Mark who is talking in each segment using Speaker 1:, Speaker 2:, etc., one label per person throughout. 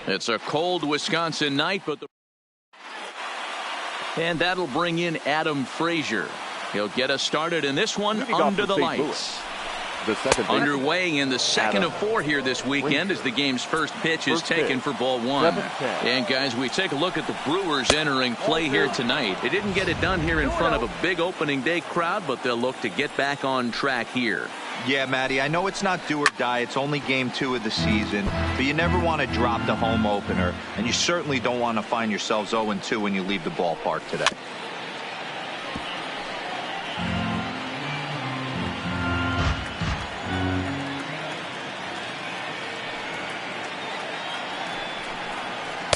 Speaker 1: It's a cold Wisconsin night, and that'll bring in Adam Frazier. He'll get us started in this one under the lights. Underway in the second of 4 here this weekend as the game's first pitch is taken for ball 1. And guys, we take a look at the Brewers entering play here tonight. They didn't get it done here in front of a big opening day crowd, but they'll look to get back on track here.
Speaker 2: Yeah, Matty, I know it's not do or die. It's only game 2 of the season, but you never want to drop the home opener, and you certainly don't want to find yourselves 0-2 when you leave the ballpark today.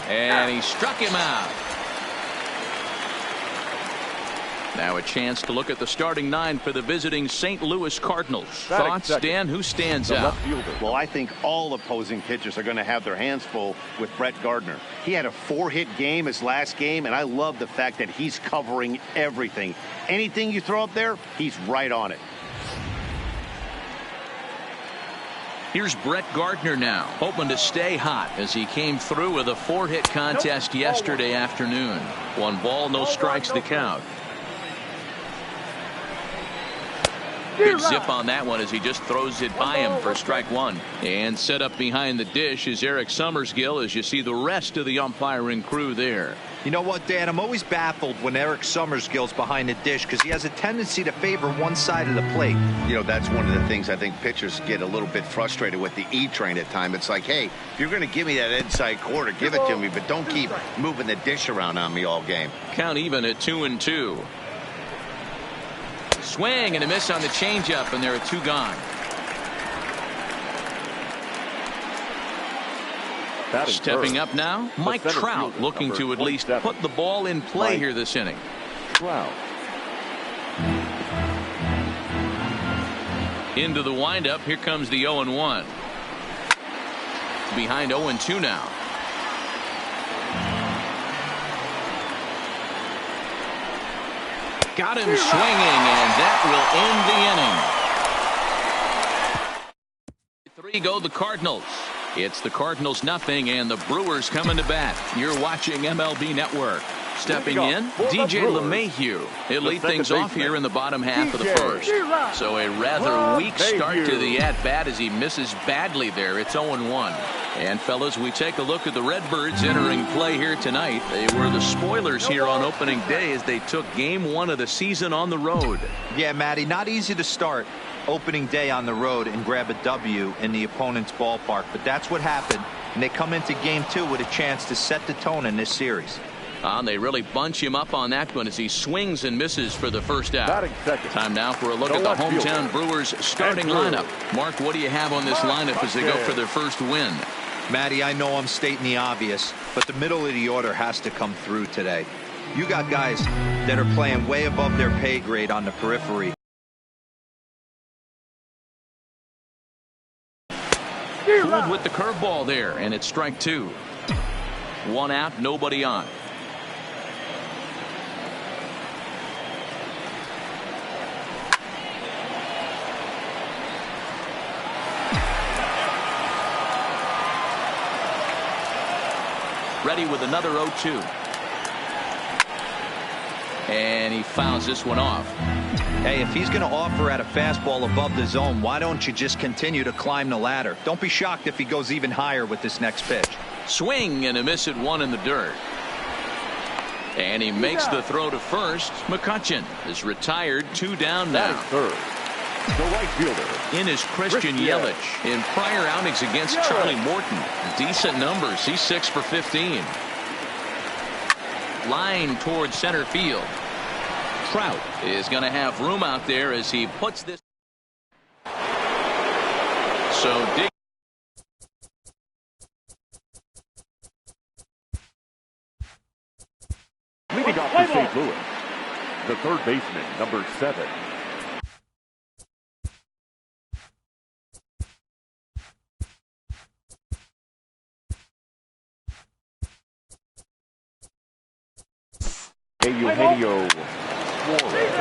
Speaker 1: And he struck him out. Now a chance to look at the starting 9 for the visiting St. Louis Cardinals. Thoughts, Dan? Who stands out?
Speaker 3: Well, I think all opposing pitchers are going to have their hands full with Brett Gardner. He had a 4-hit game his last game, and I love the fact that he's covering everything. Anything you throw up there, he's right on it.
Speaker 1: Here's Brett Gardner now, hoping to stay hot as he came through with a 4-hit contest yesterday afternoon. 1 ball, no strikes the count. Good zip on that one as he just throws it by him for strike 1. And set up behind the dish is Eric Summersgill as you see the rest of the umpiring crew there.
Speaker 2: You know what, Dan? I'm always baffled when Eric Summersgill's behind the dish because he has a tendency to favor one side of the plate.
Speaker 3: You know, that's one of the things I think pitchers get a little bit frustrated with the E-train at times. It's like, hey, if you're going to give me that inside quarter, give it to me, but don't keep moving the dish around on me all game.
Speaker 1: Count even at 2-2. Swing and a miss on the changeup, and there are 2 gone. Stepping up now, Mike Trout looking to at least put the ball in play here this inning. Into the windup, here comes the 0-1. Behind 0-2 now. Got him swinging, and that will end the inning. 3 go the Cardinals. It's the Cardinals nothing, and the Brewers coming to bat. You're watching MLB Network. Stepping in, DJ LeMahieu. He'll lead things off here in the bottom half of the first. So a rather weak start to the at-bat as he misses badly there. It's 0-1. And fellas, we take a look at the Redbirds entering play here tonight. They were the spoilers here on opening day as they took game 1 of the season on the road.
Speaker 2: Yeah, Matty, not easy to start opening day on the road and grab a W in the opponent's ballpark, but that's what happened, and they come into game 2 with a chance to set the tone in this series.
Speaker 1: They really bunch him up on that one as he swings and misses for the first out. Time now for a look at the hometown Brewers starting lineup. Mark, what do you have on this lineup as they go for their first win?
Speaker 2: Matty, I know I'm stating the obvious, but the middle of the order has to come through today. You got guys that are playing way above their pay grade on the periphery.
Speaker 1: Fooled with the curveball there, and it's strike 2. 1 out, nobody on. Ready with another 0-2. And he fouls this one off.
Speaker 2: Hey, if he's going to offer at a fastball above the zone, why don't you just continue to climb the ladder? Don't be shocked if he goes even higher with this next pitch.
Speaker 1: Swing and a miss at 1 in the dirt. And he makes the throw to first. McCutchen is retired. 2 down now.
Speaker 4: Third, the right fielder.
Speaker 1: In is Christian Yelich. In prior outings against Charlie Morton, decent numbers. He's 6 for 15. Line towards center field. Trout is going to have room out there as he puts this. So dig.
Speaker 4: Leading off for St. Louis, the third baseman, number 7. Eugenio Suarez.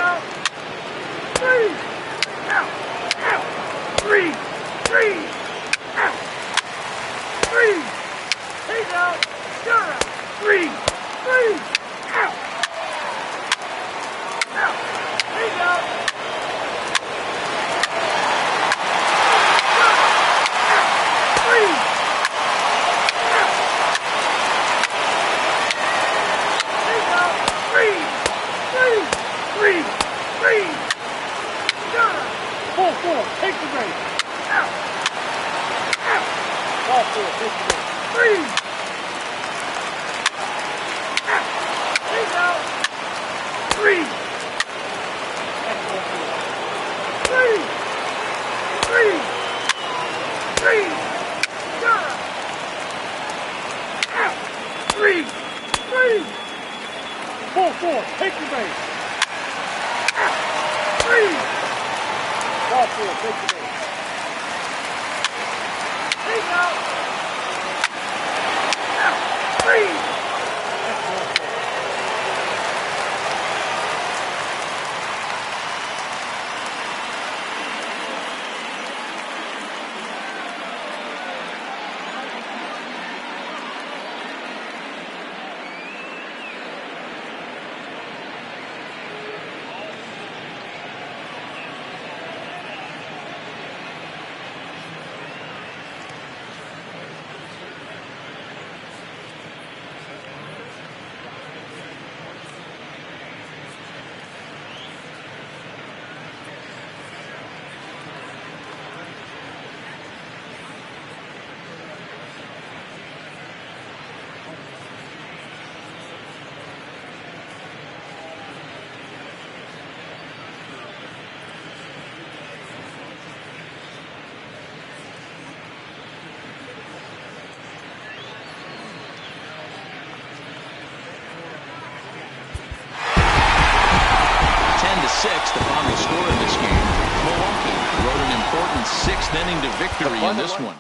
Speaker 1: The final score in this game. Milwaukee wrote an important sixth inning to victory in this one.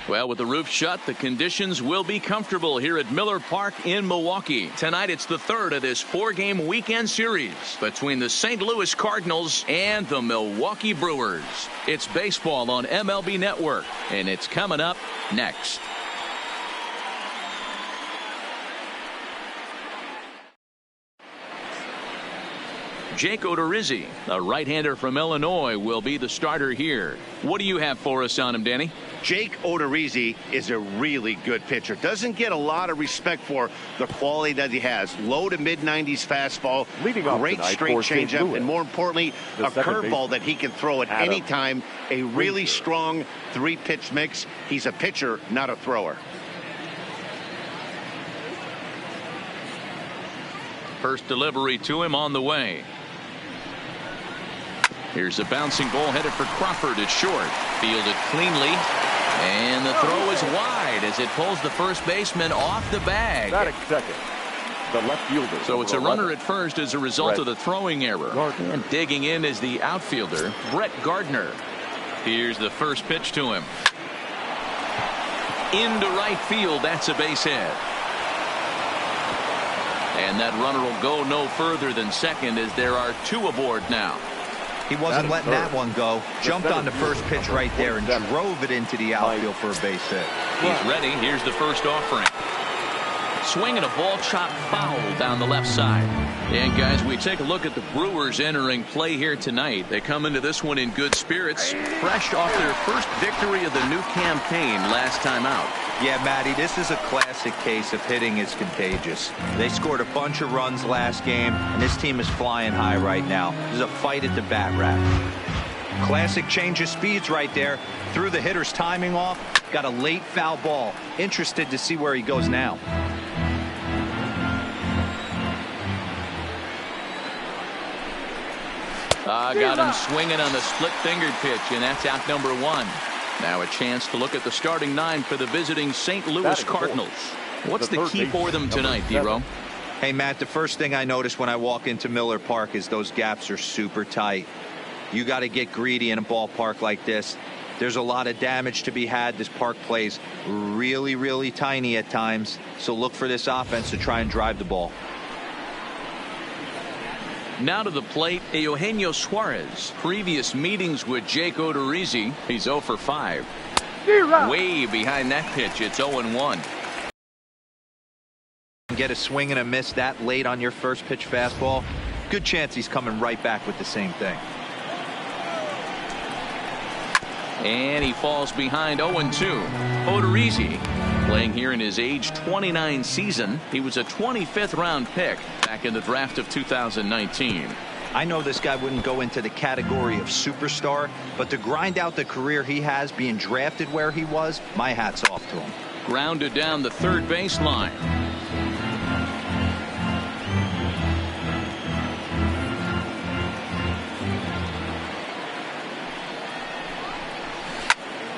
Speaker 1: Well, with the roof shut, the conditions will be comfortable here at Miller Park in Milwaukee. Tonight, it's the third of this four-game weekend series between the St. Louis Cardinals and the Milwaukee Brewers. It's baseball on MLB Network, and it's coming up next. Jake Odorizzi, a right-hander from Illinois, will be the starter here. What do you have for us on him, Danny?
Speaker 3: Jake Odorizzi is a really good pitcher. Doesn't get a lot of respect for the quality that he has. Low to mid-90s fastball, great straight changeup, and more importantly, a curveball that he can throw at any time. A really strong three-pitch mix. He's a pitcher, not a thrower.
Speaker 1: First delivery to him on the way. Here's a bouncing ball headed for Crawford at short. Fielded cleanly. And the throw is wide as it pulls the first baseman off the bag.
Speaker 4: Batting second, the left fielder.
Speaker 1: So it's a runner at first as a result of the throwing error. And digging in is the outfielder, Brett Gardner. Here's the first pitch to him. Into right field. That's a base hit. And that runner will go no further than second as there are two aboard now.
Speaker 2: He wasn't letting that one go. Jumped on the first pitch right there and drove it into the outfield for a base hit.
Speaker 1: He's ready. Here's the first offering. Swinging a ball chopped foul down the left side. And guys, we take a look at the Brewers entering play here tonight. They come into this one in good spirits, fresh off their first victory of the new campaign last time out.
Speaker 2: Yeah, Matty, this is a classic case of hitting is contagious. They scored a bunch of runs last game, and this team is flying high right now. There's a fight at the bat rack. Classic change of speeds right there. Threw the hitter's timing off. Got a late foul ball. Interested to see where he goes now.
Speaker 1: Got him swinging on the split-fingered pitch, and that's out number one. Now a chance to look at the starting nine for the visiting St. Louis Cardinals. What's the key for them tonight, D-Row?
Speaker 2: Hey, Matt, the first thing I notice when I walk into Miller Park is those gaps are super tight. You got to get greedy in a ballpark like this. There's a lot of damage to be had. This park plays really, really tiny at times. So look for this offense to try and drive the ball.
Speaker 1: Now to the plate, Eugenio Suarez. Previous meetings with Jake Odorizzi. He's 0 for 5. Way behind that pitch. It's 0-1.
Speaker 2: Get a swing and a miss that late on your first pitch fastball. Good chance he's coming right back with the same thing.
Speaker 1: And he falls behind 0-2. Odorizzi playing here in his age 29 season. He was a 25th round pick back in the draft of 2019.
Speaker 2: I know this guy wouldn't go into the category of superstar, but to grind out the career he has being drafted where he was, my hat's off to him.
Speaker 1: Grounded down the third baseline.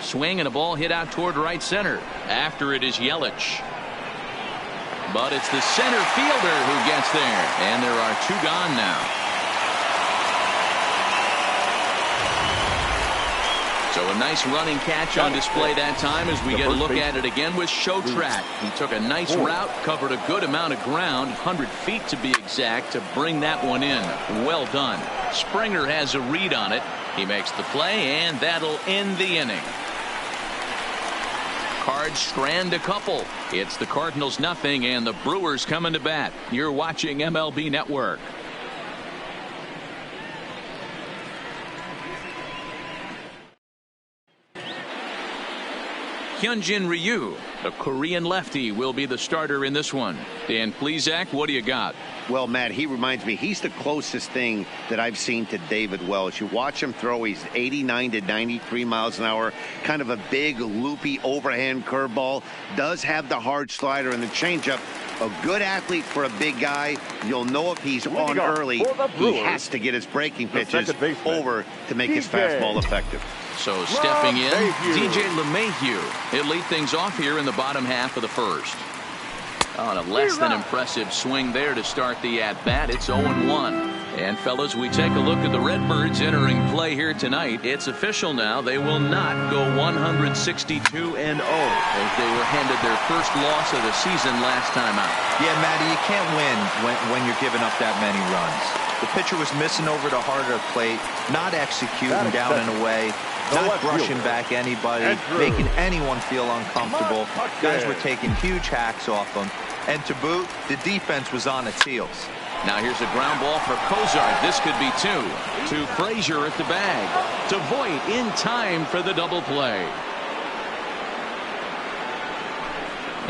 Speaker 1: Swing and a ball hit out toward right center. After it is Yelich. But it's the center fielder who gets there. And there are two gone now. So a nice running catch on display that time as we get a look at it again with Showtrack. He took a nice route, covered a good amount of ground, 100 feet to be exact, to bring that one in. Well done. Springer has a read on it. He makes the play, and that'll end the inning. Cards strand a couple. It's the Cardinals nothing and the Brewers coming to bat. You're watching MLB Network. Hyunjin Ryu, the Korean lefty, will be the starter in this one. Dan Plesac, what do you got?
Speaker 3: Well, Matt, he reminds me, he's the closest thing that I've seen to David Wells. You watch him throw, he's 89 to 93 miles an hour, kind of a big, loopy, overhand curveball. Does have the hard slider and the changeup. A good athlete for a big guy. You'll know if he's on early. He has to get his breaking pitches over to make his fastball effective.
Speaker 1: So stepping in, DJ LeMahieu. He'll lead things off here in the bottom half of the first. On a less than impressive swing there to start the at-bat. It's 0-1. And fellas, we take a look at the Redbirds entering play here tonight. It's official now. They will not go 162-0 as they were handed their first loss of the season last time out.
Speaker 2: Yeah, Matty, you can't win when you're giving up that many runs. The pitcher was missing over the heart of the plate, not executing down and away, not brushing back anybody, making anyone feel uncomfortable. Guys were taking huge hacks off them. And to boot, the defense was on its heels.
Speaker 1: Now here's a ground ball for Cozart. This could be two. To Frazier at the bag. To Voit in time for the double play.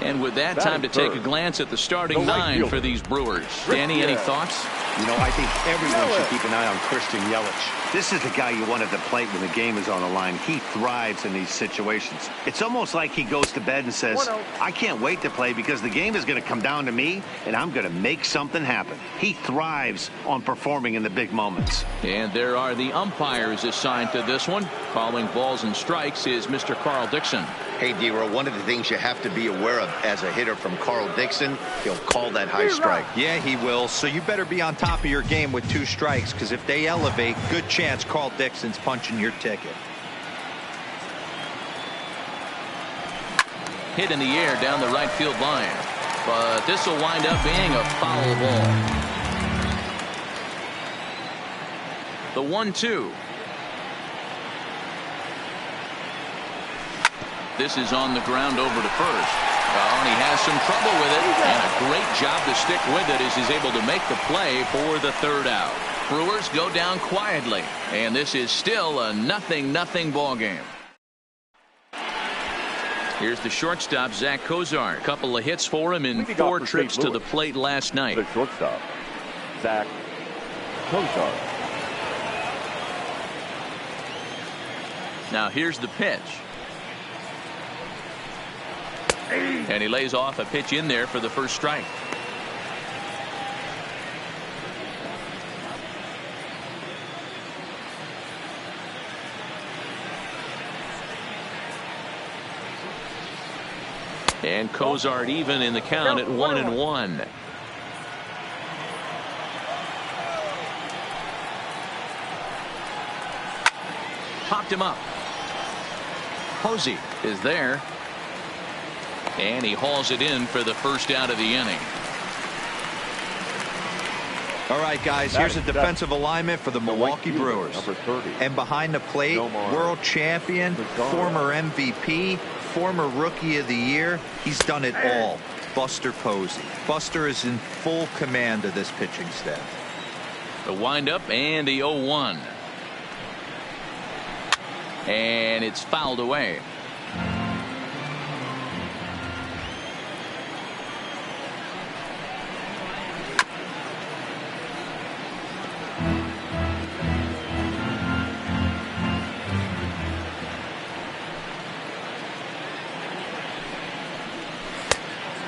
Speaker 1: And with that, time to take a glance at the starting nine for these Brewers. Danny, any thoughts?
Speaker 3: You know, I think everyone should keep an eye on Christian Yelich. This is the guy you want at the plate when the game is on the line. He thrives in these situations. It's almost like he goes to bed and says, I can't wait to play because the game is going to come down to me, and I'm going to make something happen. He thrives on performing in the big moments.
Speaker 1: And there are the umpires assigned to this one. Calling balls and strikes is Mr. Carl Dixon.
Speaker 3: Hey, D-Row, one of the things you have to be aware of as a hitter from Carl Dixon, he'll call that high strike.
Speaker 2: Yeah, he will. So you better be on top of your game with 2 strikes, because if they elevate, good chance Carl Dixon's punching your ticket.
Speaker 1: Hit in the air down the right field line. But this will wind up being a foul ball. The 1-2. This is on the ground over to first. And he has some trouble with it. And a great job to stick with it as he's able to make the play for the 3rd out. Brewers go down quietly. And this is still a 0-0 ball game. Here's the shortstop, Zach Cozart. A couple of hits for him in 4 trips to the plate last night.
Speaker 4: The shortstop, Zach Cozart.
Speaker 1: Now here's the pitch. And he lays off a pitch in there for the first strike. And Cozart even in the count at 1-1. Popped him up. Posey is there. And he hauls it in for the first out of the inning.
Speaker 2: All right, guys, here's a defensive alignment for the Milwaukee Brewers. And behind the plate, world champion, former MVP, former Rookie of the Year. He's done it all. Buster Posey. Buster is in full command of this pitching staff.
Speaker 1: The windup and the 0-1. And it's fouled away.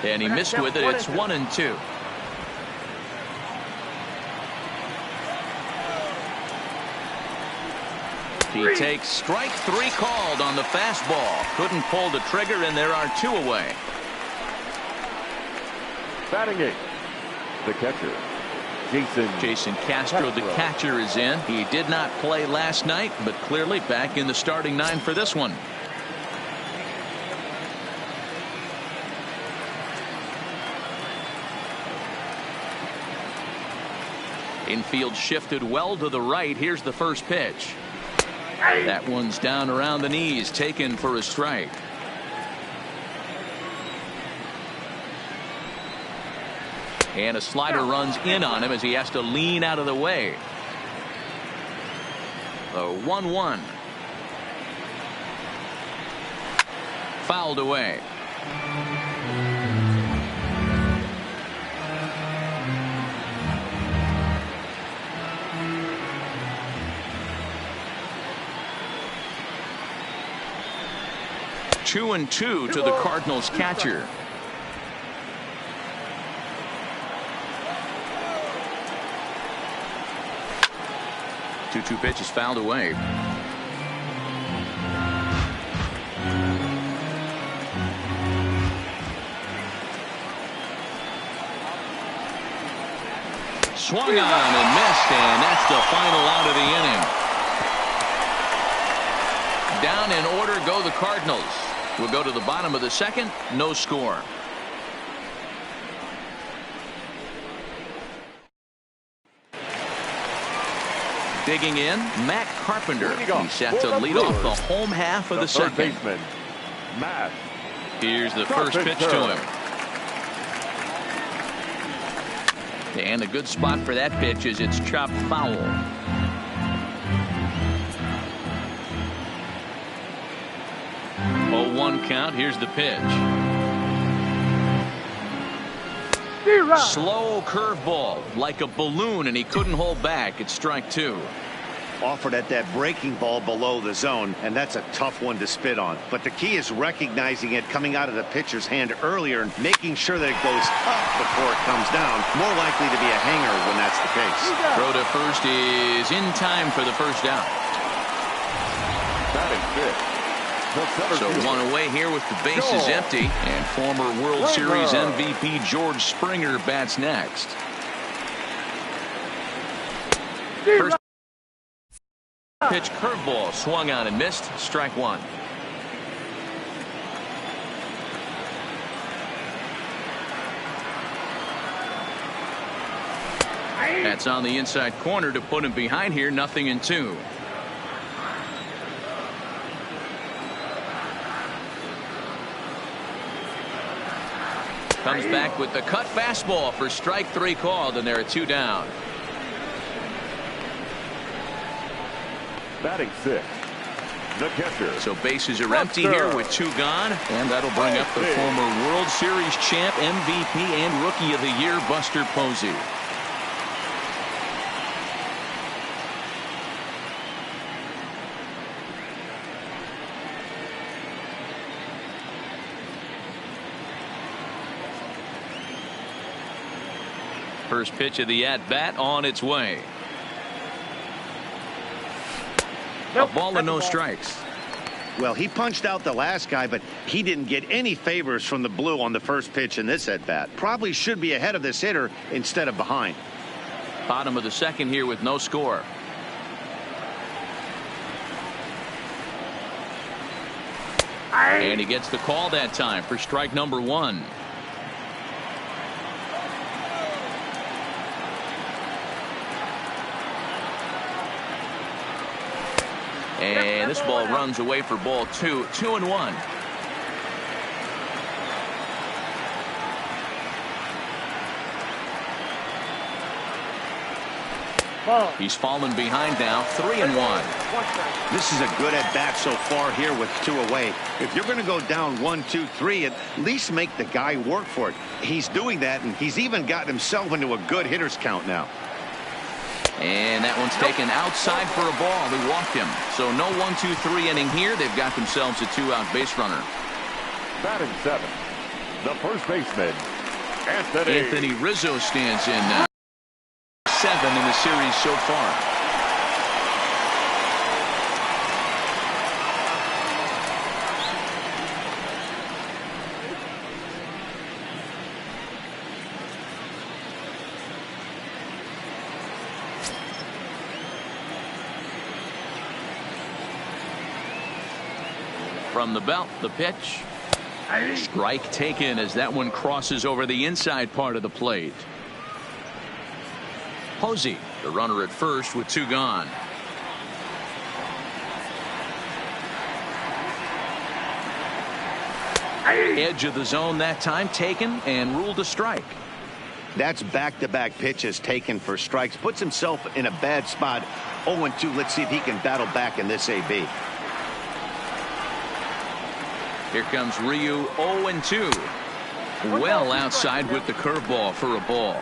Speaker 1: And he missed with it. It's 1-2. He takes strike 3 called on the fastball. Couldn't pull the trigger, and there are 2 away.
Speaker 4: Batting 8, the catcher,
Speaker 1: Jason Castro, the catcher, is in. He did not play last night, but clearly back in the starting 9 for this one. Infield shifted well to the right. Here's the first pitch. That one's down around the knees, taken for a strike. And a slider runs in on him as he has to lean out of the way. The 1-1. Fouled away. Two and 2 to the Cardinals catcher. Two pitches fouled away. Swung on and missed, and that's the final out of the inning. Down in order go the Cardinals. We'll go to the bottom of the 2nd. No score. Digging in, Matt Carpenter. He's set to lead off the home half of the 2nd.
Speaker 4: Baseman, Matt.
Speaker 1: Here's the first pitch to him. And a good spot for that pitch is it's chopped foul. 0-1 count. Here's the pitch. Slow curveball like a balloon, and he couldn't hold back. It's strike two.
Speaker 3: Offered at that breaking ball below the zone, and that's a tough one to spit on. But the key is recognizing it coming out of the pitcher's hand earlier and making sure that it goes up before it comes down. More likely to be a hanger when that's the case.
Speaker 1: Throw to first is in time for the first out.
Speaker 4: Batting fifth.
Speaker 1: So one away here with the bases empty, and former World Series MVP George Springer bats next. First pitch curveball swung on and missed. Strike one. That's on the inside corner to put him behind here. 0-2. Comes back with the cut fastball for strike three called, and there are two down.
Speaker 4: Batting sixth, the catcher.
Speaker 1: So bases are empty here with two gone, and that'll bring up the former World Series champ, MVP, and Rookie of the Year, Buster Posey. First pitch of the at-bat on its way. A ball and no strikes.
Speaker 3: Well, he punched out the last guy, but he didn't get any favors from the blue on the first pitch in this at-bat. Probably should be ahead of this hitter instead of behind.
Speaker 1: Bottom of the second here with no score. And he gets the call that time for strike number one. And this ball runs away for ball two. 2-1. He's fallen behind now. 3-1.
Speaker 3: This is a good at bat so far here with two away. If you're going to go down 1-2-3, at least make the guy work for it. He's doing that, and he's even gotten himself into a good hitter's count now.
Speaker 1: And that one's taken outside for a ball. They walked him. So no 1-2-3 inning here. They've got themselves a two-out base runner.
Speaker 4: Batting seventh, the first baseman,
Speaker 1: Anthony Rizzo stands in now. 7 in the series so far. From the belt, the pitch. Strike taken as that one crosses over the inside part of the plate. Posey, the runner at first with two gone. Edge of the zone that time taken and ruled a strike.
Speaker 3: That's back-to-back pitches taken for strikes. Puts himself in a bad spot. 0-2. Let's see if he can battle back in this AB.
Speaker 1: Here comes Ryu. 0-2. Well outside with the curveball for a ball.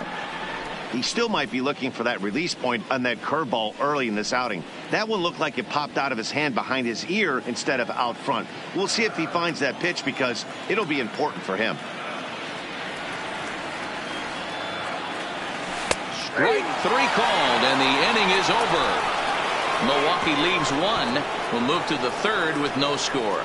Speaker 3: He still might be looking for that release point on that curveball early in this outing. That one looked like it popped out of his hand behind his ear instead of out front. We'll see if he finds that pitch because it'll be important for him.
Speaker 1: Strike three called, and the inning is over. Milwaukee leaves one. Will move to the third with no score.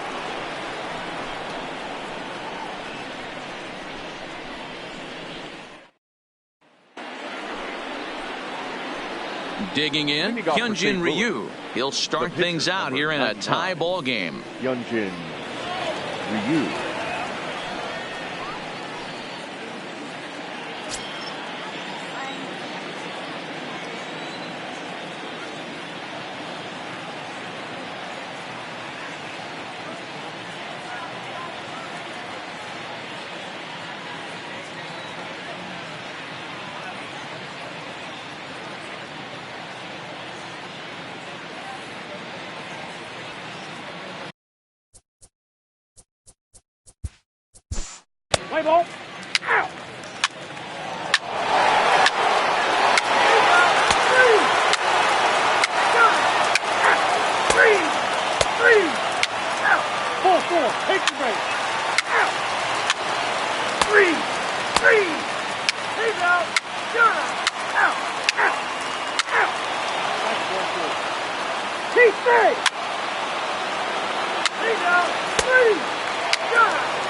Speaker 1: Digging in, Hyunjin Ryu. He'll start things out here in a tie ball game.
Speaker 4: Hyunjin Ryu.
Speaker 5: Play ball. Out. Three. Out. 4. Take the break. Out. 3. He's out. You're out. Out. Keep 3. He's out. 3. You're out.